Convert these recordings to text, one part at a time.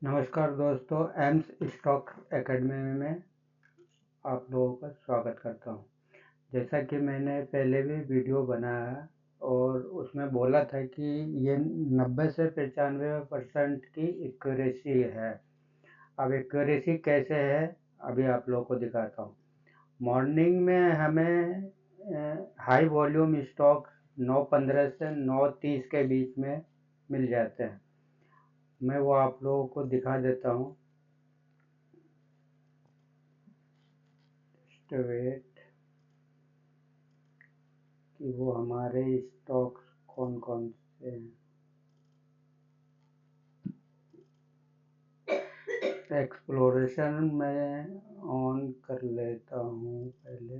नमस्कार दोस्तों, AIIMS stock academy में आप लोगों का स्वागत करता हूं। जैसा कि मैंने पहले भी वीडियो बनाया और उसमें बोला था कि ये 90 से 95% की एक्यूरेसी है। अब एक्यूरेसी कैसे है, अभी आप लोगों को दिखाता हूं। मॉर्निंग में हमें हाई वॉल्यूम स्टॉक 9:15 से 9:30 के बीच में मिल जाते हैं। मैं वो आप लोगों को दिखा देता हूं। वेट कि वो हमारे स्टॉक्स कौन कौन से हैं। एक्सप्लोरेशन में ऑन कर लेता हूँ पहले।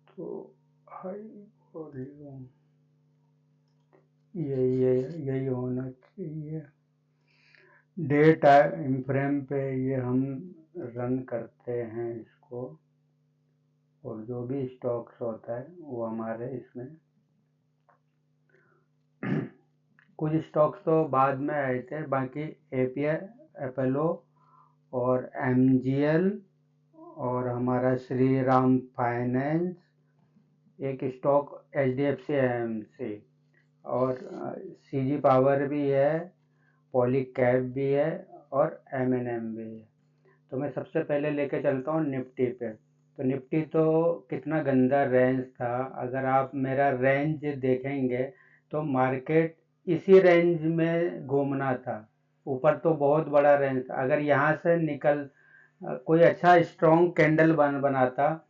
तो हाई वॉल्यूम यही होना चाहिए। डे टाइम फ्रेम पे ये हम रन करते हैं इसको, और जो भी स्टॉक्स होता है वो हमारे इसमें कुछ स्टॉक्स तो बाद में आए थे, बाकी एपीआई, अपोलो और एमजीएल और हमारा श्री राम फाइनेंस, एक स्टॉक एचडीएफसी एएमसी और सीजी पावर भी है, पॉलीकैब भी है और एमएनएम भी है। तो मैं सबसे पहले लेके चलता हूँ निफ्टी पे। तो निफ्टी तो कितना गंदा रेंज था। अगर आप मेरा रेंज देखेंगे तो मार्केट इसी रेंज में घूमना था। ऊपर तो बहुत बड़ा रेंज था। अगर यहाँ से कोई अच्छा स्ट्रॉन्ग कैंडल बनाता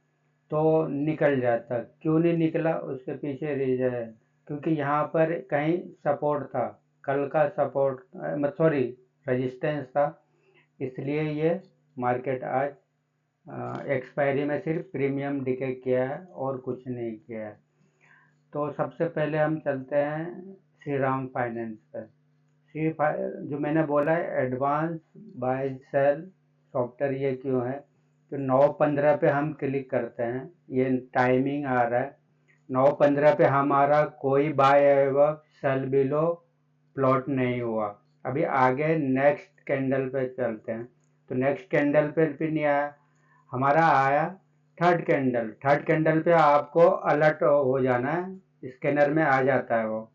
तो निकल जाता। क्यों नहीं निकला, उसके पीछे रीजन है। क्योंकि यहाँ पर कहीं सपोर्ट था, कल का सपोर्ट, सॉरी, रेजिस्टेंस था। इसलिए ये मार्केट आज एक्सपायरी में सिर्फ प्रीमियम डिके किया है और कुछ नहीं किया है। तो सबसे पहले हम चलते हैं श्री राम फाइनेंस पर। जो मैंने बोला है एडवांस बाय सेल सॉफ्टवेयर, ये क्यों है? तो 9:15 पे हम क्लिक करते हैं, ये टाइमिंग आ रहा है। 9:15 पे हमारा कोई बाय एवं सेल बिलो प्लॉट नहीं हुआ। अभी आगे नेक्स्ट कैंडल पे चलते हैं। तो नेक्स्ट कैंडल पे भी नहीं आया, हमारा आया थर्ड कैंडल पे आपको अलर्ट हो जाना है, स्कैनर में आ जाता है वो।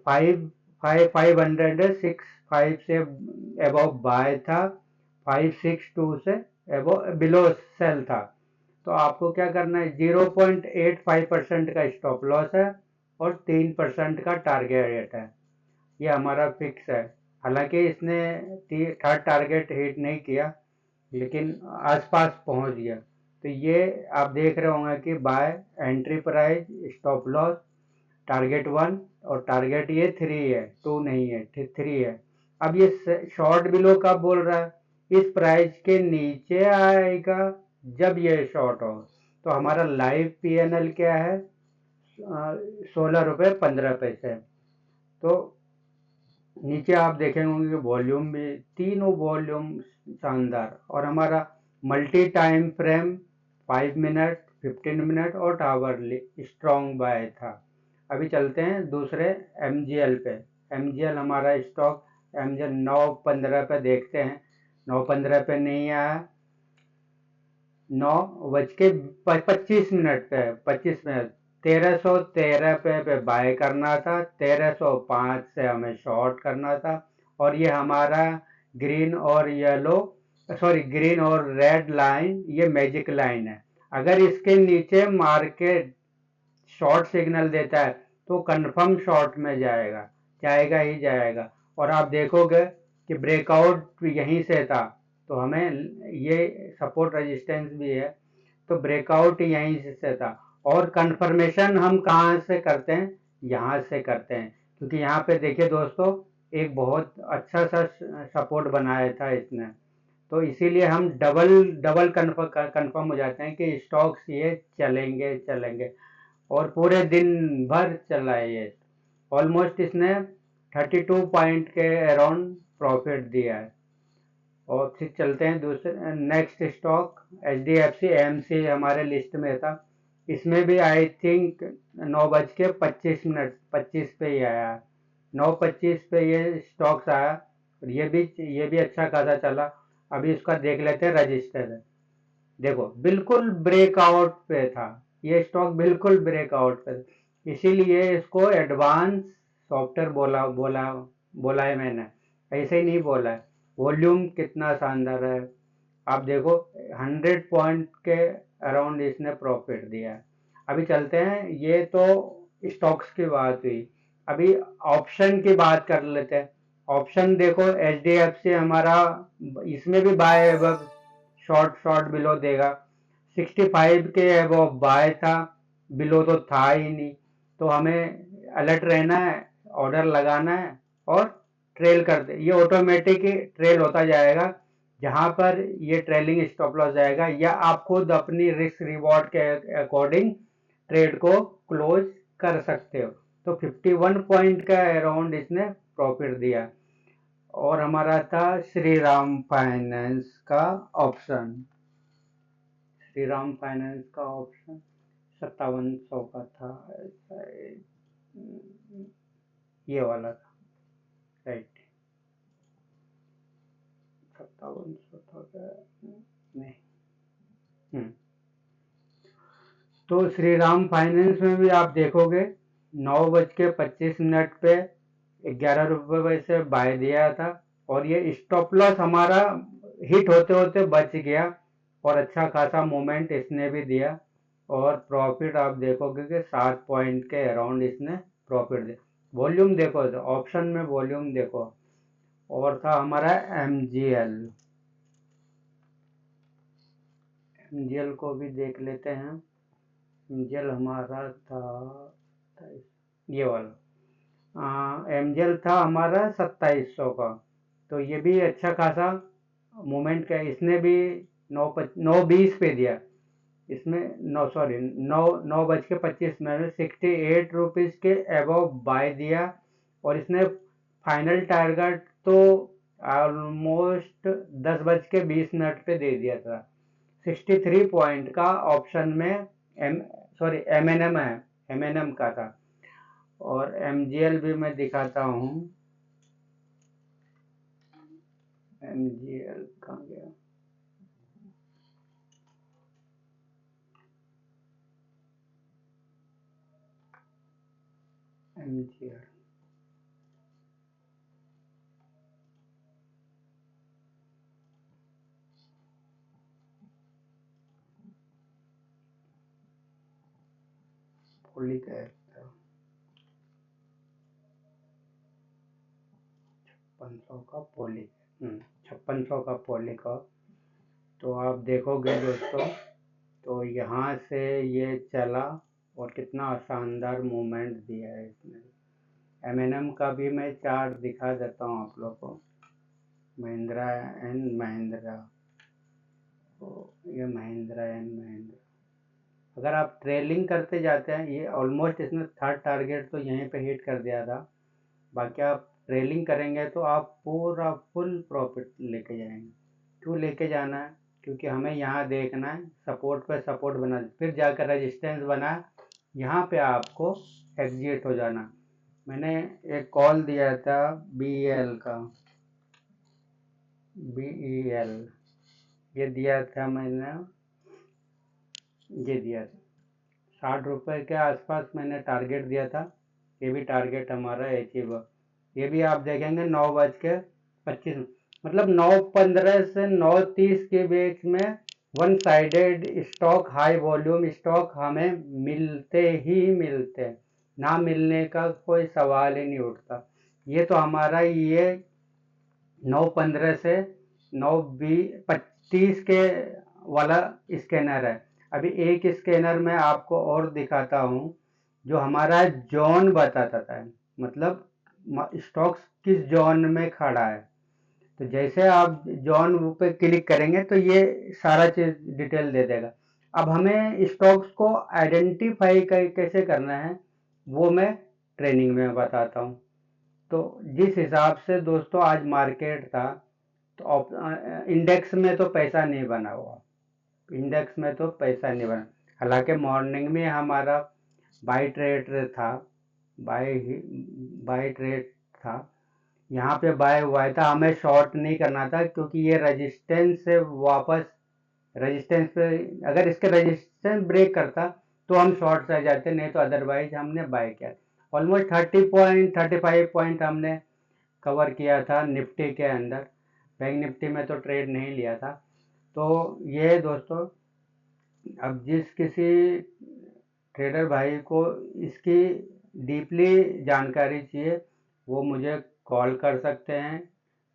500 से एबव बाय था, 562 से एबव बिलो सेल था। तो आपको क्या करना है, 0.85% का स्टॉप लॉस है और 3% का टारगेट है। ये हमारा फिक्स है। हालांकि इसने थर्ड टारगेट हिट नहीं किया, लेकिन आसपास पहुंच गया। तो ये आप देख रहे होंगे कि buy, entry price, stop loss, target 1 और टारगेट ये 3 है, 2 नहीं है, 3 है। अब ये शॉर्ट बिलो कब बोल रहा है? इस प्राइस के नीचे आएगा जब ये शॉर्ट हो। तो हमारा लाइव पीएनएल क्या है? 16 रुपये 15 पैसे। तो नीचे आप देखेंगे कि वॉल्यूम भी, तीनों वॉल्यूम शानदार। और हमारा multi time frame 5 minute, 15 minute और टावरली स्ट्रॉन्ग बाय था। अभी चलते हैं दूसरे एमजीएल पे। एमजीएल हमारा स्टॉक, एमजीएल 9:15 पे देखते हैं। 9:15 पे नहीं आया, 9:25 पे, 25 मिनट, 1313 पे बाय करना था, 1305 से हमें शॉर्ट करना था। और ये हमारा ग्रीन और रेड लाइन, ये मैजिक लाइन है। अगर इसके नीचे मार्केट शॉर्ट सिग्नल देता है तो कंफर्म शॉर्ट में जाएगा, जाएगा ही जाएगा। और आप देखोगे कि ब्रेकआउट यहीं से था, तो हमें ये सपोर्ट रेजिस्टेंस भी है, तो ब्रेकआउट यहीं से था। और कंफर्मेशन हम कहाँ से करते हैं? यहाँ से करते हैं। क्योंकि यहाँ पे देखिए दोस्तों, एक बहुत अच्छा सा सपोर्ट बनाया था इसने। तो इसीलिए हम डबल डबल कंफर्म हो जाते हैं कि स्टॉक्स ये चलेंगे चलेंगे। और पूरे दिन भर चला है ये। ऑलमोस्ट इसने 32 पॉइंट के अराउंड प्रॉफिट दिया है। और फिर चलते हैं दूसरे next stock, H D F C M C हमारे लिस्ट में था। इसमें भी आई थिंक 9:25 25 पे ही आया, 9:25 पे ये स्टॉक्स आया और ये भी अच्छा खासा चला। अभी इसका देख लेते हैं रजिस्टर है। देखो बिल्कुल ब्रेकआउट पे था, ये स्टॉक बिल्कुल ब्रेकआउट पे था, इसीलिए इसको एडवांस सॉफ्टवेयर बोला बोला बोला है मैंने, ऐसे ही नहीं बोला है। वॉल्यूम कितना शानदार है, आप देखो 100 पॉइंट के अराउंड इसने प्रॉफिट दिया है। अभी चलते हैं, ये तो स्टॉक्स की बात हुई। अभी ऑप्शन की बात कर लेते हैं। ऑप्शन देखो HDFC हमारा, इसमें भी बाय अब शॉर्ट शॉर्ट बिलो देगा, 65 के अबव बाय था, बिलो तो था ही नहीं। तो हमें अलर्ट रहना है, ऑर्डर लगाना है और ट्रेल कर दे, ये ऑटोमेटिक ही ट्रेल होता जाएगा। जहां पर ये ट्रेलिंग स्टॉप लॉस जाएगा या आप खुद अपनी रिस्क रिवॉर्ड के अकॉर्डिंग ट्रेड को क्लोज कर सकते हो। तो 51 पॉइंट का अराउंड इसने प्रॉफिट दिया। और हमारा था श्रीराम फाइनेंस का ऑप्शन, श्रीराम फाइनेंस का ऑप्शन 5700 का था शायद, ये वाला था, राइट, 5700 था क्या? नहीं। हम्म। तो श्रीराम फाइनेंस में भी आप देखोगे 9:25 पे 11 रुपये से बाय दिया था और ये स्टॉप लॉस हमारा हिट होते होते बच गया और अच्छा खासा मूवमेंट इसने भी दिया। और प्रॉफिट आप देखोगे कि 7 पॉइंट के अराउंड इसने प्रॉफिट दिया। वॉल्यूम देखो, तो ऑप्शन में वॉल्यूम देखो। और था हमारा MGL, MGL को भी देख लेते हैं। MGL हमारा था ये वाला, MGL था हमारा 2700 का। तो ये भी अच्छा खासा मूवमेंट का, इसने भी 9:20 पे दिया, इसमें 9:25 में 68 रुपीज़ के अबव बाय दिया। और इसने फाइनल टारगेट तो ऑलमोस्ट 10:20 पे दे दिया था। 63 पॉइंट का ऑप्शन में MNM है, MNM का था। और MGL भी मैं दिखाता हूँ, MGL कहाँ गया, MGL 5600 का पोली, 5600 का पोली का। तो आप देखोगे दोस्तों, तो यहाँ से ये चला और कितना शानदार मूवमेंट दिया है इसने। MNM का भी मैं चार्ट दिखा देता हूँ आप लोग को। महिंद्रा एंड महिंद्रा, तो ये महिंद्रा एंड महिंद्रा, अगर आप ट्रेलिंग करते जाते हैं, ये ऑलमोस्ट इसने थर्ड टारगेट तो यहीं पे हिट कर दिया था। बाकी आप ट्रेलिंग करेंगे तो आप पूरा फुल प्रॉफिट लेके जाएंगे। क्यों लेके जाना है? क्योंकि हमें यहाँ देखना है सपोर्ट पे सपोर्ट बना, फिर जाकर रेजिस्टेंस बना, यहाँ पे आपको एग्जिट हो जाना। मैंने एक कॉल दिया था BEL का, BEL ये दिया था मैंने, ये दिया था 60 रुपये के आसपास मैंने टारगेट दिया था। ये भी टारगेट हमारा अचीव, ये भी आप देखेंगे 9:25, मतलब 9:15 से 9:30 के बीच में one sided stock, high volume stock हमें मिलते ही मिलते हैं, ना मिलने का कोई सवाल ही नहीं उठता। ये तो हमारा ये 9:15 से 9:25 के वाला स्कैनर है। अभी एक स्कैनर में आपको और दिखाता हूँ, जो हमारा जोन बताता था, मतलब स्टॉक्स किस जोन में खड़ा है। तो जैसे आप जोन पे क्लिक करेंगे तो ये सारा चीज डिटेल दे देगा। अब हमें स्टॉक्स को आइडेंटिफाई कैसे करना है, वो मैं ट्रेनिंग में बताता हूँ। तो जिस हिसाब से दोस्तों आज मार्केट था, तो इंडेक्स में तो पैसा नहीं बना हुआ, इंडेक्स में तो पैसा नहीं बना। हालांकि मॉर्निंग में हमारा बाई ट्रेड था, बाई बाई ट्रेड था, यहाँ पे बाय हुआ था, हमें शॉर्ट नहीं करना था क्योंकि ये रेजिस्टेंस से वापस रेजिस्टेंस पे, अगर इसके रेजिस्टेंस ब्रेक करता तो हम शॉर्ट से जाते, नहीं तो अदरवाइज हमने बाय किया। ऑलमोस्ट 30 पॉइंट 35 पॉइंट हमने कवर किया था निफ्टी के अंदर। बैंक निफ्टी में तो ट्रेड नहीं लिया था। तो ये दोस्तों, अब जिस किसी ट्रेडर भाई को इसकी डीपली जानकारी चाहिए वो मुझे कॉल कर सकते हैं।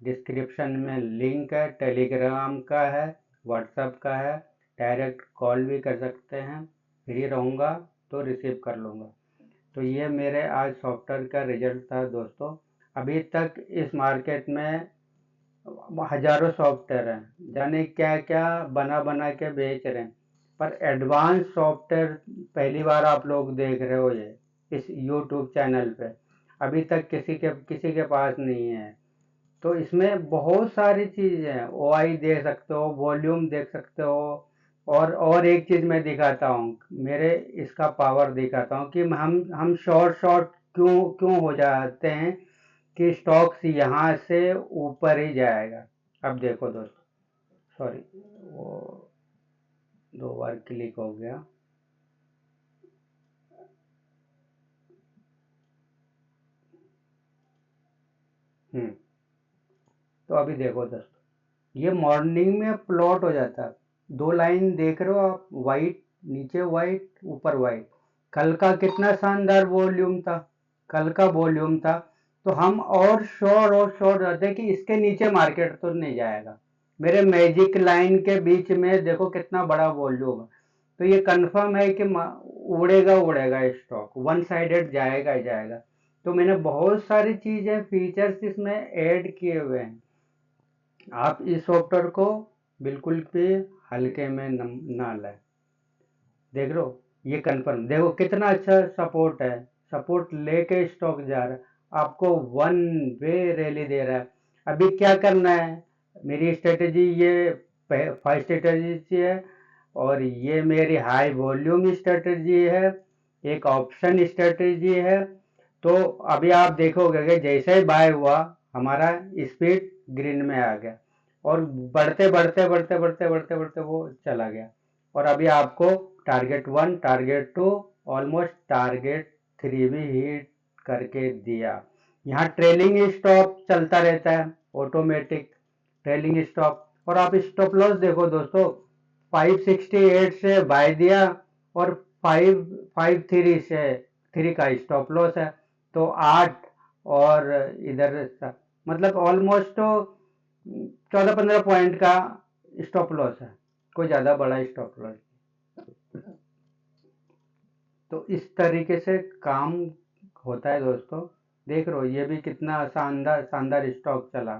डिस्क्रिप्शन में लिंक है, टेलीग्राम का है, व्हाट्सएप का है, डायरेक्ट कॉल भी कर सकते हैं। फ्री रहूँगा तो रिसीव कर लूँगा। तो ये मेरे आज सॉफ्टवेयर का रिजल्ट था दोस्तों। अभी तक इस मार्केट में हजारों सॉफ्टवेयर हैं, जाने क्या क्या बना बना के बेच रहे हैं, पर एडवांस सॉफ्टवेयर पहली बार आप लोग देख रहे हो ये इस यूट्यूब चैनल पे। अभी तक किसी के पास नहीं है। तो इसमें बहुत सारी चीज़ें हैं, ओआई देख सकते हो, वॉल्यूम देख सकते हो, और एक चीज़ मैं दिखाता हूँ, मेरे इसका पावर दिखाता हूँ कि हम शॉर्ट शॉर्ट क्यों क्यों हो जाते हैं कि स्टॉक्स यहाँ से ऊपर ही जाएगा। अब देखो दोस्तों, सॉरी, वो 2 बार क्लिक हो गया। हम्म तो अभी देखो दोस्तों, ये मॉर्निंग में प्लॉट हो जाता है। 2 लाइन देख रहे हो आप, वाइट नीचे, वाइट ऊपर, वाइट। कल का कितना शानदार वॉल्यूम था, कल का वॉल्यूम था। तो हम और श्योर रहते हैं कि इसके नीचे मार्केट तो नहीं जाएगा। मेरे मैजिक लाइन के बीच में देखो कितना बड़ा वॉल्यूम है। तो ये कंफर्म है कि उड़ेगा उड़ेगा, स्टॉक वन साइडेड जाएगा ही जाएगा। तो मैंने बहुत सारी चीजें, फीचर्स इसमें ऐड किए हुए हैं। आप इस सॉफ्टवेयर को बिल्कुल भी हल्के में ना लें। देख लो, ये कंफर्म देखो कितना अच्छा सपोर्ट है। सपोर्ट लेके स्टॉक जा रहा है, आपको वन वे रैली दे रहा है। अभी क्या करना है, मेरी स्ट्रेटेजी ये फर्स्ट स्ट्रेटेजी है, और ये मेरी हाई वॉल्यूम स्ट्रेटेजी है, एक ऑप्शन स्ट्रेटेजी है। तो अभी आप देखोगे कि जैसे ही बाय हुआ हमारा स्पीड ग्रीन में आ गया, और बढ़ते बढ़ते बढ़ते बढ़ते बढ़ते बढ़ते वो चला गया। और अभी आपको टारगेट 1, टारगेट 2, ऑलमोस्ट टारगेट 3 भी हिट करके दिया। यहाँ ट्रेलिंग स्टॉप चलता रहता है, ऑटोमेटिक ट्रेलिंग स्टॉप। और आप स्टॉप लॉस देखो दोस्तों, 568 से बाय दिया, और 553 से 3 का स्टॉप लॉस है। तो 8, और इधर मतलब ऑलमोस्ट 14-15 पॉइंट का स्टॉप लॉस है, कोई ज़्यादा बड़ा स्टॉप लॉस। तो इस तरीके से काम होता है दोस्तों। देख रहे हो ये भी कितना शानदार शानदार स्टॉक चला।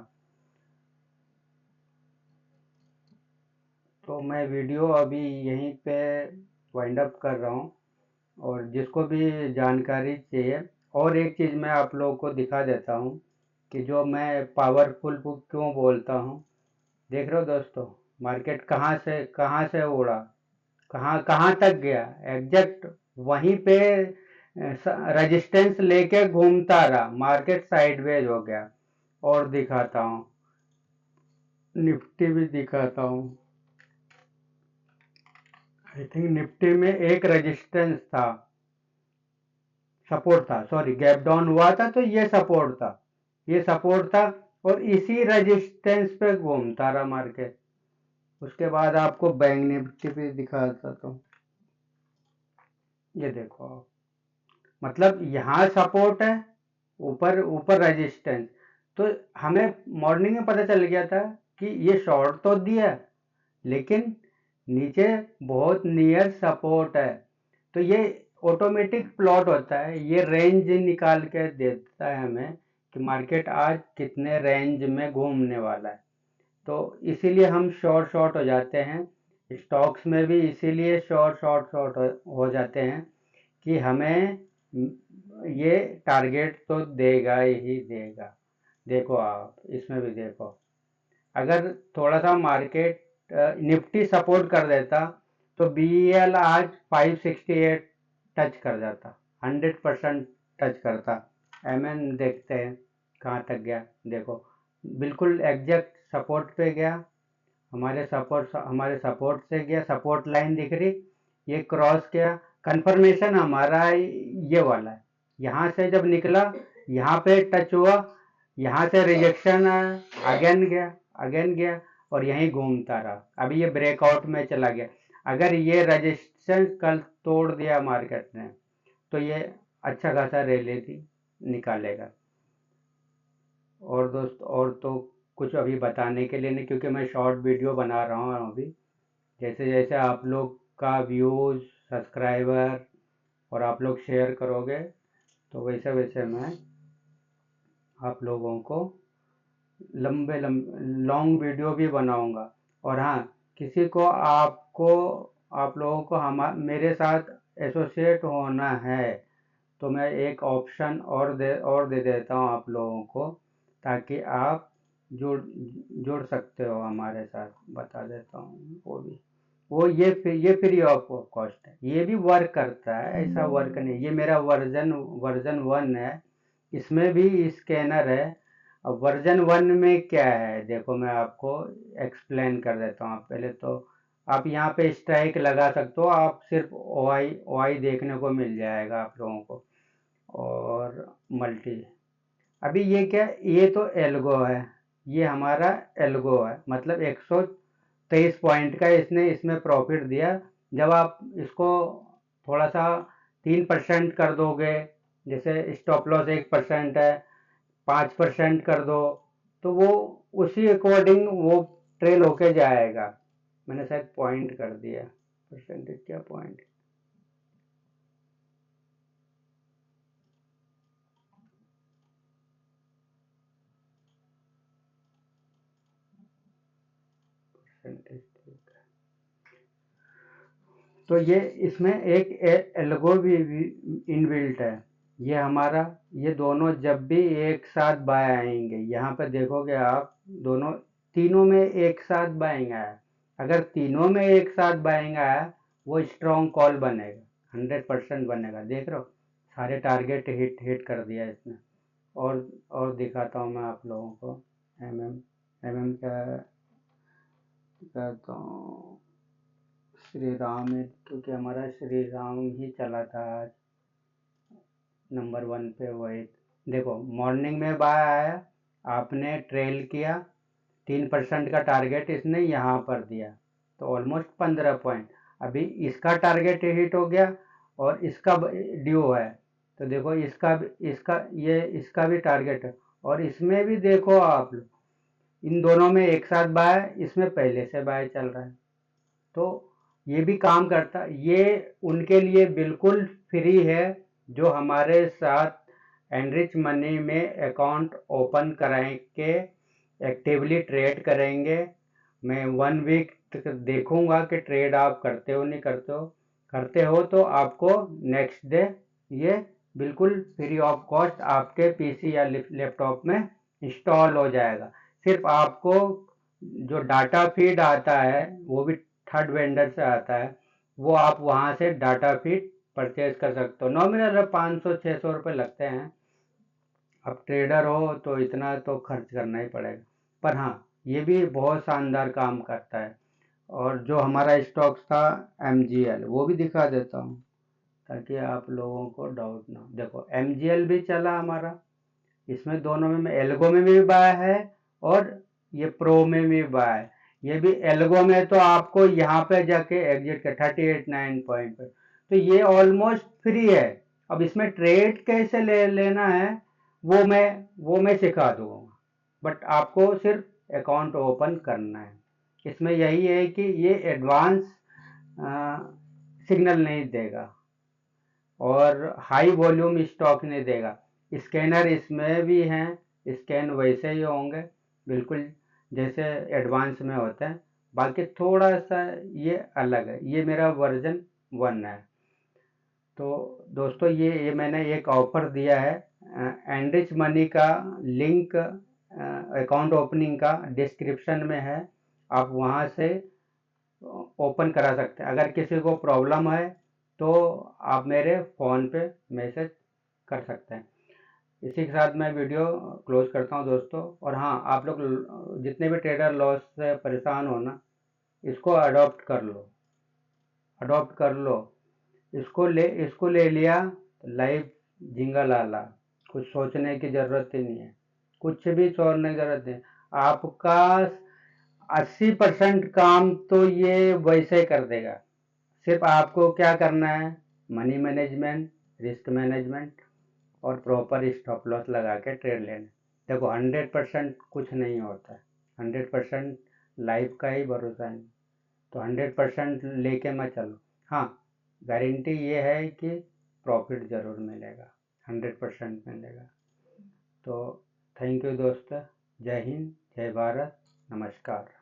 तो मैं वीडियो अभी यहीं पे वाइंड अप कर रहा हूँ, और जिसको भी जानकारी चाहिए, और एक चीज़ मैं आप लोगों को दिखा देता हूँ कि जो मैं पावरफुल बुक क्यों बोलता हूँ। देख रहे हो दोस्तों, मार्केट कहाँ से उड़ा, कहाँ कहाँ तक गया, एग्जैक्ट वहीं पे रेजिस्टेंस लेके घूमता रहा, मार्केट साइडवेज हो गया। और दिखाता हूँ, निफ्टी भी दिखाता हूँ। आई थिंक निफ्टी में एक रेजिस्टेंस था, सपोर्ट था, सॉरी, गैप डाउन हुआ था तो ये सपोर्ट था, ये सपोर्ट था, और इसी रेजिस्टेंस पे घूमता रहा मार्केट। उसके बाद आपको बैंक निफ्टी भी दिखाता हूँ। ये देखो आप, मतलब यहाँ सपोर्ट है, ऊपर ऊपर रेजिस्टेंस। तो हमें मॉर्निंग में पता चल गया था कि ये शॉर्ट तो दिया, लेकिन नीचे बहुत नियर सपोर्ट है। तो ये ऑटोमेटिक प्लॉट होता है, ये रेंज निकाल के देता है हमें कि मार्केट आज कितने रेंज में घूमने वाला है। तो इसीलिए हम शॉर्ट शॉर्ट हो जाते हैं, स्टॉक्स में भी इसीलिए शॉर्ट हो जाते हैं कि हमें ये टारगेट तो देगा ही देगा। देखो आप इसमें भी देखो, अगर थोड़ा सा मार्केट निफ्टी सपोर्ट कर देता तो BEL आज 568 टच कर जाता, 100% टच करता। MN देखते हैं कहाँ तक गया, देखो बिल्कुल एग्जैक्ट सपोर्ट पे गया, हमारे सपोर्ट से गया, सपोर्ट लाइन दिख रही, ये क्रॉस किया, कंफर्मेशन हमारा ये वाला है, यहाँ से जब निकला यहाँ पे टच हुआ, यहाँ से रिजेक्शन आया, अगेन गया और यहीं घूमता रहा, अभी ये ब्रेकआउट में चला गया। अगर ये रजिस्टेंस कल तोड़ दिया मार्केट ने तो ये अच्छा खासा रैली थी निकालेगा। और दोस्त और तो कुछ अभी बताने के लिए नहीं, क्योंकि मैं शॉर्ट वीडियो बना रहा हूँ अभी। जैसे जैसे आप लोग का व्यूज़, सब्सक्राइबर और आप लोग शेयर करोगे तो वैसे वैसे मैं आप लोगों को लॉन्ग वीडियो भी बनाऊंगा। और हाँ, किसी को आप लोगों को मेरे साथ एसोसिएट होना है तो मैं एक ऑप्शन और दे देता हूँ आप लोगों को, ताकि आप जुड़ सकते हो हमारे साथ। बता देता हूँ वो भी, ये फ्री ऑफ कॉस्ट है, ये भी वर्क करता है, ऐसा वर्क नहीं। ये मेरा वर्जन 1 है, इसमें भी स्कैनर है। अब वर्जन 1 में क्या है देखो, मैं आपको एक्सप्लेन कर देता हूँ। पहले तो आप यहाँ पे स्ट्राइक लगा सकते हो, आप सिर्फ ओआई देखने को मिल जाएगा आप लोगों को, और मल्टी। अभी ये क्या, ये तो एल्गो है, ये हमारा एल्गो है, मतलब 123 पॉइंट का इसमें प्रॉफिट दिया। जब आप इसको थोड़ा सा 3% कर दोगे, जैसे स्टॉप लॉस 1% है, 5% कर दो, तो वो उसी अकॉर्डिंग वो ट्रेल होके जाएगा। मैंने शायद पॉइंट कर दिया, परसेंटेज क्या पॉइंट, परसेंटेज। तो ये इसमें एक एल्गो भी इनबिल्ट है। ये हमारा, ये दोनों जब भी एक साथ बाय आएंगे, यहाँ पे देखोगे आप, दोनों तीनों में एक साथ बाइंग आया। अगर तीनों में एक साथ बाइंग आया, वो स्ट्रॉन्ग कॉल बनेगा, 100% बनेगा। देख रहे हो, सारे टारगेट हिट कर दिया इसने। और दिखाता हूँ मैं आप लोगों को। एम का कहता हूँ श्री राम है, क्योंकि हमारा श्री राम ही चला था आज नंबर 1 पे। वही देखो, मॉर्निंग में बाय आया, आपने ट्रेल किया, 3% का टारगेट इसने यहाँ पर दिया, तो ऑलमोस्ट 15 पॉइंट। अभी इसका टारगेट हिट हो गया और इसका ड्यू है, तो देखो इसका भी टारगेट है। और इसमें भी देखो आप, इन दोनों में एक साथ बाय, इसमें पहले से बाय चल रहा है, तो ये भी काम करता। ये उनके लिए बिल्कुल फ्री है जो हमारे साथ एनरिच मनी में अकाउंट ओपन कराए के एक्टिवली ट्रेड करेंगे। मैं 1 वीक तक देखूंगा कि ट्रेड आप करते हो नहीं करते हो। करते हो तो आपको नेक्स्ट डे ये बिल्कुल फ्री ऑफ कॉस्ट आपके पीसी या लैपटॉप में इंस्टॉल हो जाएगा। सिर्फ आपको जो डाटा फीड आता है, वो भी थर्ड वेंडर से आता है, वो आप वहाँ से डाटा फीड परचेज कर सकते हो। नॉमिनल 500-600 रुपये लगते हैं, अब ट्रेडर हो तो इतना तो खर्च करना ही पड़ेगा। पर हाँ, ये भी बहुत शानदार काम करता है। और जो हमारा स्टॉक्स था MGL, वो भी दिखा देता हूँ ताकि आप लोगों को डाउट ना हो। देखो MGL भी चला हमारा, इसमें दोनों में एल्गो में भी बाय है और ये प्रो में भी बाय है। ये भी एल्गो में तो आपको यहाँ पे जाके एग्जिट कर 38.9 पॉइंट पर, तो ये ऑलमोस्ट फ्री है। अब इसमें ट्रेड कैसे लेना है वो मैं सिखा दूंगा, बट आपको सिर्फ अकाउंट ओपन करना है। इसमें यही है कि ये एडवांस सिग्नल नहीं देगा और हाई वॉल्यूम स्टॉक नहीं देगा। स्कैनर इसमें भी हैं, स्कैन वैसे ही होंगे बिल्कुल जैसे एडवांस में होते हैं, बाकी थोड़ा सा ये अलग है। ये मेरा वर्जन 1 है। तो दोस्तों, ये मैंने एक ऑफर दिया है, एनरिच मनी का लिंक अकाउंट ओपनिंग का डिस्क्रिप्शन में है, आप वहाँ से ओपन करा सकते हैं। अगर किसी को प्रॉब्लम है तो आप मेरे फ़ोन पे मैसेज कर सकते हैं। इसी के साथ मैं वीडियो क्लोज करता हूँ दोस्तों। और हाँ, आप लोग जितने भी ट्रेडर लॉस से परेशान हो ना, इसको अडॉप्ट कर लो, अडॉप्ट कर लो। इसको ले लिया तो लाइफ झींगा लाला, कुछ सोचने की ज़रूरत ही नहीं है, कुछ भी सोचने की ज़रूरत नहीं। आपका 80% काम तो ये वैसे ही कर देगा। सिर्फ आपको क्या करना है, मनी मैनेजमेंट, रिस्क मैनेजमेंट और प्रॉपर स्टॉप लॉस लगा के ट्रेड लेना। देखो 100% कुछ नहीं होता है, 100% लाइफ का ही भरोसा नहीं, तो 100% लेके मत चलो। हाँ, गारंटी ये है कि प्रॉफिट ज़रूर मिलेगा, 100% मिलेगा। तो थैंक यू दोस्तों, जय हिंद, जय भारत, नमस्कार।